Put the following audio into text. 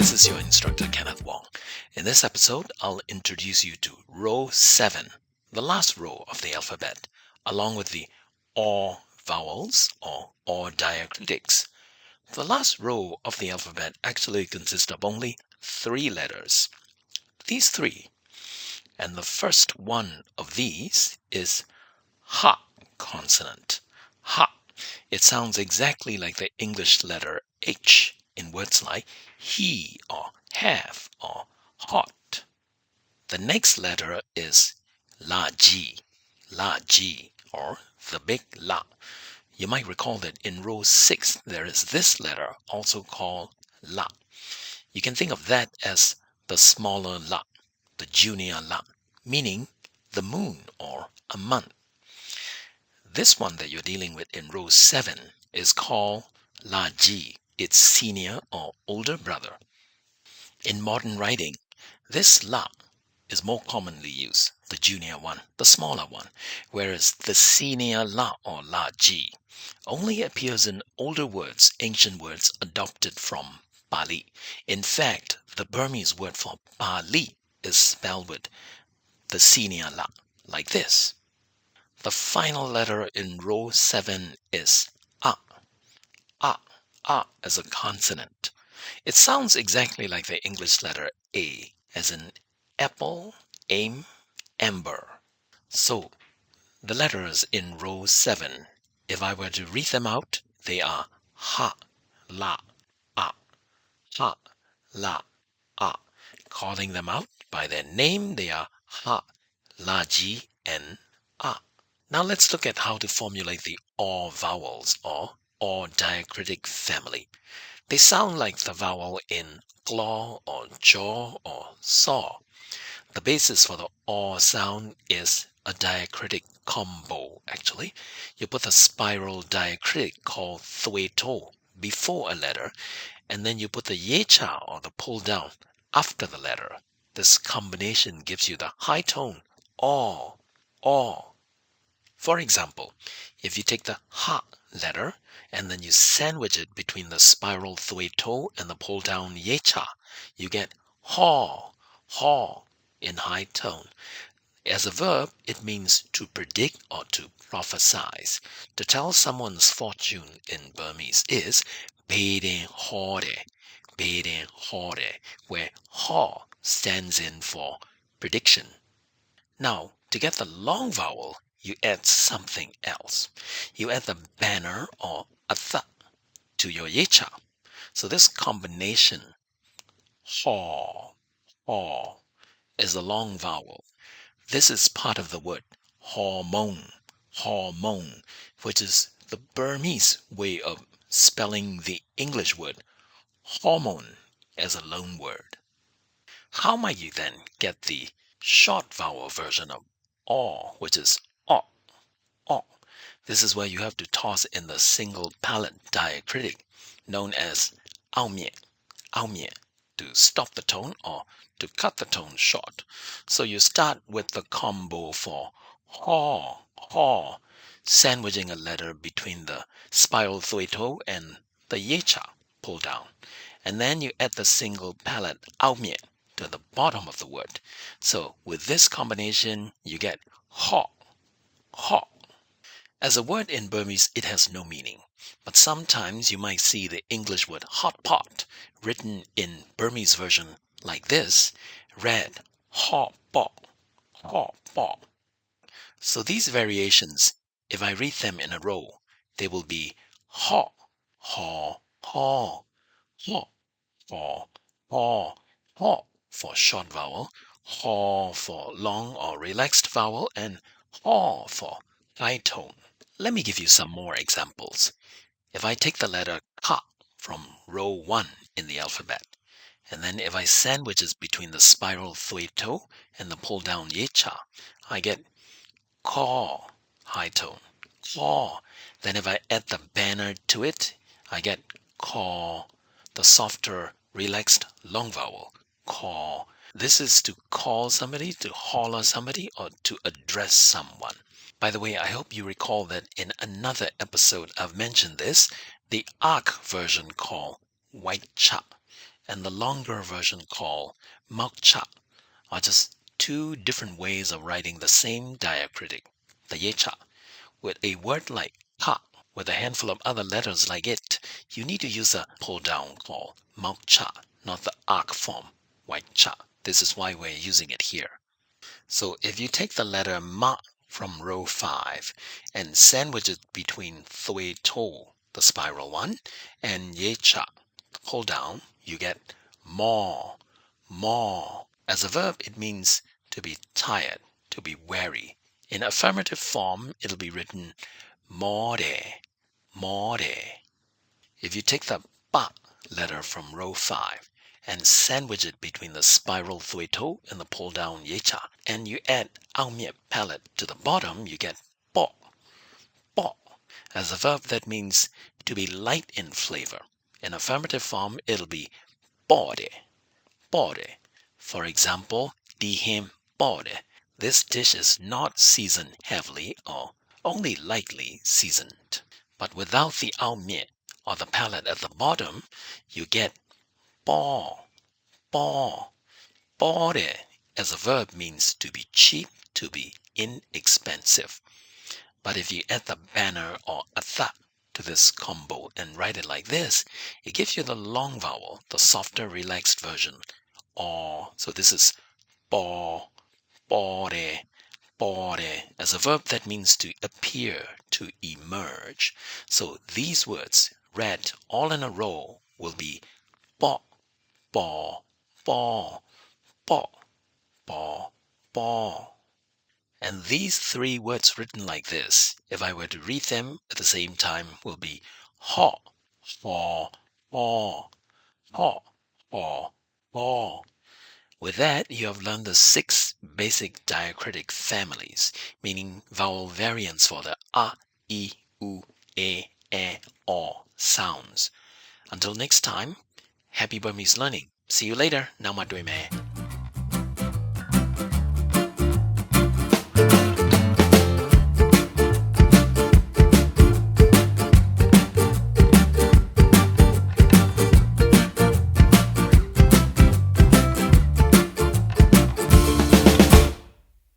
this is your instructor Kenneth Wong. In this episode, I'll introduce you to row 7, the last row of the alphabet, along with the or vowels or diacritics. The last row of the alphabet actually consists of only 3 letters. These 3. And the first one of these is ha consonant. Ha. It sounds exactly like the English letter H in words like he or have or hot. The next letter is la ji, or the big la. You might recall that in row 6 there is this letter also called la. You can think of that as the smaller la, the junior la, meaning the moon or a month. This one that you're dealing with in row 7 is called la ji, its senior or older brother. In modern writing, this la is more commonly used, the junior one, the smaller one, whereas the senior la or la ji only appears in older words, ancient words adopted from Pali. In fact, the Burmese word for Pali is spelled with the senior la, like this. The final letter in row 7 is a. A as a consonant. It sounds exactly like the English letter A, as in apple, aim, amber. So, the letters in row 7, if I were to read them out, they are ha, la, a, ha, la, a. Calling them out by their name, they are ha, la, ji, and a. Now let's look at how to formulate the or vowels or diacritic family. They sound like the vowel in claw or jaw or saw. The basis for the or sound is a diacritic combo, actually. You put a spiral diacritic called thwe-to before a letter, and then you put the yecha or the pull down after the letter. This combination gives you the high tone or. For example, if you take the ha letter and then you sandwich it between the spiral thwe-to and the pull down yecha, you get haw in high tone. As a verb, it means to predict or to prophesize. To tell someone's fortune in Burmese is beden hore, where haw stands in for prediction. Now, to get the long vowel, you add something else. You add the banner or atha to your yecha. So this combination, haw, is the long vowel. This is part of the word hormone, which is the Burmese way of spelling the English word hormone as a loan word. How might you then get the short vowel version of or, which is o? This is where you have to toss in the single palate diacritic known as aomie, to stop the tone or to cut the tone short. So you start with the combo for haw, sandwiching a letter between the spiral thwe-to and the yecha pull down. And then you add the single palate aomie to the bottom of the word. So with this combination, you get haw. As a word in Burmese, it has no meaning, but sometimes you might see the English word hot pot written in Burmese version like this, read haw po. So these variations, if I read them in a row, they will be haw, haw, haw, haw, haw, haw, haw for short vowel, haw for long or relaxed vowel, and haw for high tone. Let me give you some more examples. If I take the letter ka from row 1 in the alphabet, and then if I sandwich it between the spiral thwe-to and the pull down yecha, I get caw, high tone, caw. Then if I add the banner to it, I get caw, the softer, relaxed long vowel, caw. This is to call somebody, to holler somebody, or to address someone. By the way, I hope you recall that in another episode I've mentioned this, the arc version called white cha. and the longer version called Mokcha are just two different ways of writing the same diacritic, the Yecha. With a word like ka, with a handful of other letters like it, you need to use a pull down called Mokcha, not the arc form, white cha. This is why we're using it here. So if you take the letter ma from row 5 and sandwich it between thui to, the spiral one, and ye cha, pull down, you get more, more. As a verb, it means to be tired, to be weary. In affirmative form, it'll be written more, more. If you take the ba letter from row 5 and sandwich it between the spiral thui to and the pull down yecha, and you add aomiet palate to the bottom, you get po, po. As a verb, that means to be light in flavor. In affirmative form, it'll be pore, pore. For example, dihem pore. This dish is not seasoned heavily or only lightly seasoned. But without the aomiet or the palate at the bottom, you get po, po, pore. As a verb means to be cheap, to be inexpensive. But if you add the banner or atha to this combo and write it like this, it gives you the long vowel, the softer, relaxed version. Or, so this is po, pore, pore. As a verb, that means to appear, to emerge. So these words, read all in a row, will be po, po, po, po, po, po. And these three words written like this, if I were to read them at the same time, will be ho, ho, ho, ho, ho, ho. With that, you have learned the 6 basic diacritic families, meaning vowel variants for the a, I, u, e, o sounds. Until next time, happy Burmese learning. See you later. Now, my